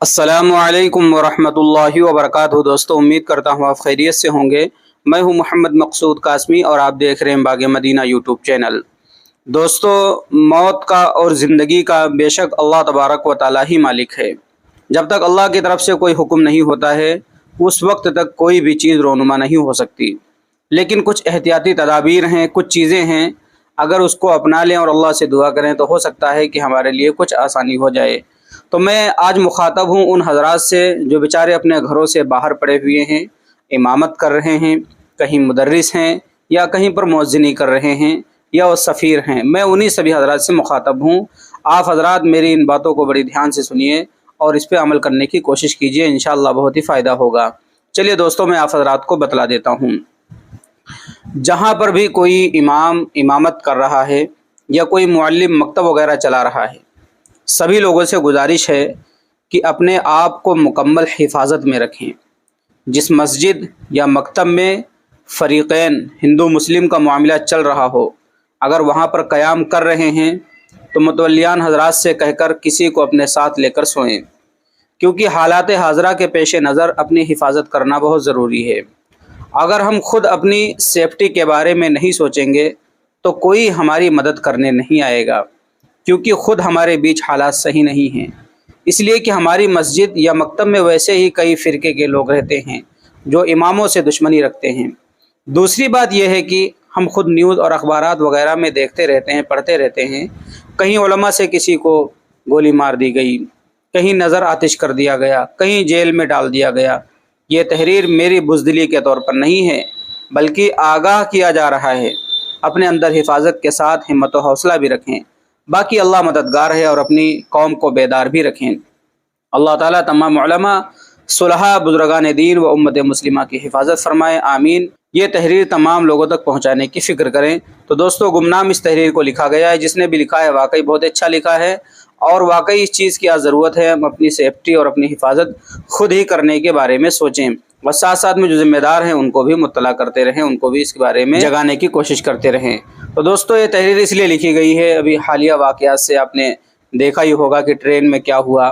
السلام علیکم ورحمۃ اللہ وبرکاتہ۔ دوستو، امید کرتا ہوں آپ خیریت سے ہوں گے۔ میں ہوں محمد مقصود قاسمی اور آپ دیکھ رہے ہیں باغ مدینہ یوٹیوب چینل۔ دوستو، موت کا اور زندگی کا بے شک اللہ تبارک و تعالی ہی مالک ہے۔ جب تک اللہ کی طرف سے کوئی حکم نہیں ہوتا ہے اس وقت تک کوئی بھی چیز رونما نہیں ہو سکتی، لیکن کچھ احتیاطی تدابیر ہیں، کچھ چیزیں ہیں، اگر اس کو اپنا لیں اور اللہ سے دعا کریں تو ہو سکتا ہے کہ ہمارے لیے کچھ آسانی ہو جائے۔ تو میں آج مخاطب ہوں ان حضرات سے جو بیچارے اپنے گھروں سے باہر پڑے ہوئے ہیں، امامت کر رہے ہیں، کہیں مدرس ہیں یا کہیں پر مؤذنی کر رہے ہیں یا وہ سفیر ہیں۔ میں انہی سبھی حضرات سے مخاطب ہوں۔ آپ حضرات میری ان باتوں کو بڑی دھیان سے سنیے اور اس پہ عمل کرنے کی کوشش کیجیے، انشاءاللہ بہت ہی فائدہ ہوگا۔ چلیے دوستوں، میں آپ حضرات کو بتلا دیتا ہوں۔ جہاں پر بھی کوئی امام امامت کر رہا ہے یا کوئی معلم مکتب وغیرہ چلا رہا ہے، سبھی لوگوں سے گزارش ہے کہ اپنے آپ کو مکمل حفاظت میں رکھیں۔ جس مسجد یا مکتب میں فریقین ہندو مسلم کا معاملہ چل رہا ہو، اگر وہاں پر قیام کر رہے ہیں تو متولیان حضرات سے کہہ کر کسی کو اپنے ساتھ لے کر سوئیں، کیونکہ حالات حاضرہ کے پیش نظر اپنی حفاظت کرنا بہت ضروری ہے۔ اگر ہم خود اپنی سیفٹی کے بارے میں نہیں سوچیں گے تو کوئی ہماری مدد کرنے نہیں آئے گا، کیونکہ خود ہمارے بیچ حالات صحیح نہیں ہیں۔ اس لیے کہ ہماری مسجد یا مکتب میں ویسے ہی کئی فرقے کے لوگ رہتے ہیں جو اماموں سے دشمنی رکھتے ہیں۔ دوسری بات یہ ہے کہ ہم خود نیوز اور اخبارات وغیرہ میں دیکھتے رہتے ہیں، پڑھتے رہتے ہیں، کہیں علماء سے کسی کو گولی مار دی گئی، کہیں نظر آتش کر دیا گیا، کہیں جیل میں ڈال دیا گیا۔ یہ تحریر میری بزدلی کے طور پر نہیں ہے، بلکہ آگاہ کیا جا رہا ہے۔ اپنے اندر حفاظت کے ساتھ ہمت و حوصلہ بھی رکھیں، باقی اللہ مددگار ہے، اور اپنی قوم کو بیدار بھی رکھیں۔ اللہ تعالیٰ تمام علماء، صلحاء، بزرگان دین و امت مسلمہ کی حفاظت فرمائے، آمین۔ یہ تحریر تمام لوگوں تک پہنچانے کی فکر کریں۔ تو دوستو، گمنام اس تحریر کو لکھا گیا ہے، جس نے بھی لکھا ہے واقعی بہت اچھا لکھا ہے، اور واقعی اس چیز کی ضرورت ہے ہم اپنی سیفٹی اور اپنی حفاظت خود ہی کرنے کے بارے میں سوچیں، اور ساتھ ساتھ میں جو ذمہ دار ہیں ان کو بھی مطلع کرتے رہیں، ان کو بھی اس کے بارے میں جگانے کی کوشش کرتے رہیں۔ تو دوستو، یہ تحریر اس لیے لکھی گئی ہے، ابھی حالیہ واقعات سے آپ نے دیکھا ہی ہوگا کہ ٹرین میں کیا ہوا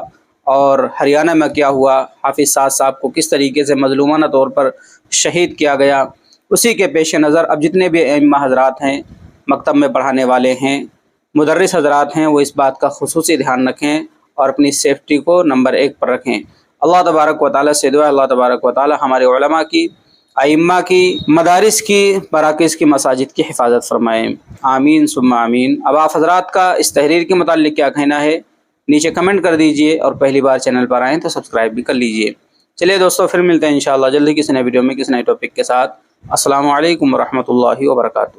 اور ہریانہ میں کیا ہوا، حافظ سعد صاحب کو کس طریقے سے مظلومانہ طور پر شہید کیا گیا۔ اسی کے پیش نظر اب جتنے بھی ائمہ حضرات ہیں، مکتب میں پڑھانے والے ہیں، مدرس حضرات ہیں، وہ اس بات کا خصوصی دھیان رکھیں اور اپنی سیفٹی کو نمبر 1 پر رکھیں۔ اللہ تبارک و تعالیٰ سے دعا، اللہ تبارک و تعالیٰ ہمارے علماء کی، ائمہ کی، مدارس کی، مراکز کی، مساجد کی حفاظت فرمائیں، آمین ثم آمین۔ اب آپ حضرات کا اس تحریر کے متعلق کیا کہنا ہے نیچے کمنٹ کر دیجئے، اور پہلی بار چینل پر آئیں تو سبسکرائب بھی کر لیجئے۔ چلیے دوستو، پھر ملتے ہیں انشاءاللہ جلدی کسی نئے ویڈیو میں کسی نئے ٹاپک کے ساتھ۔ السلام علیکم ورحمۃ اللہ وبرکاتہ۔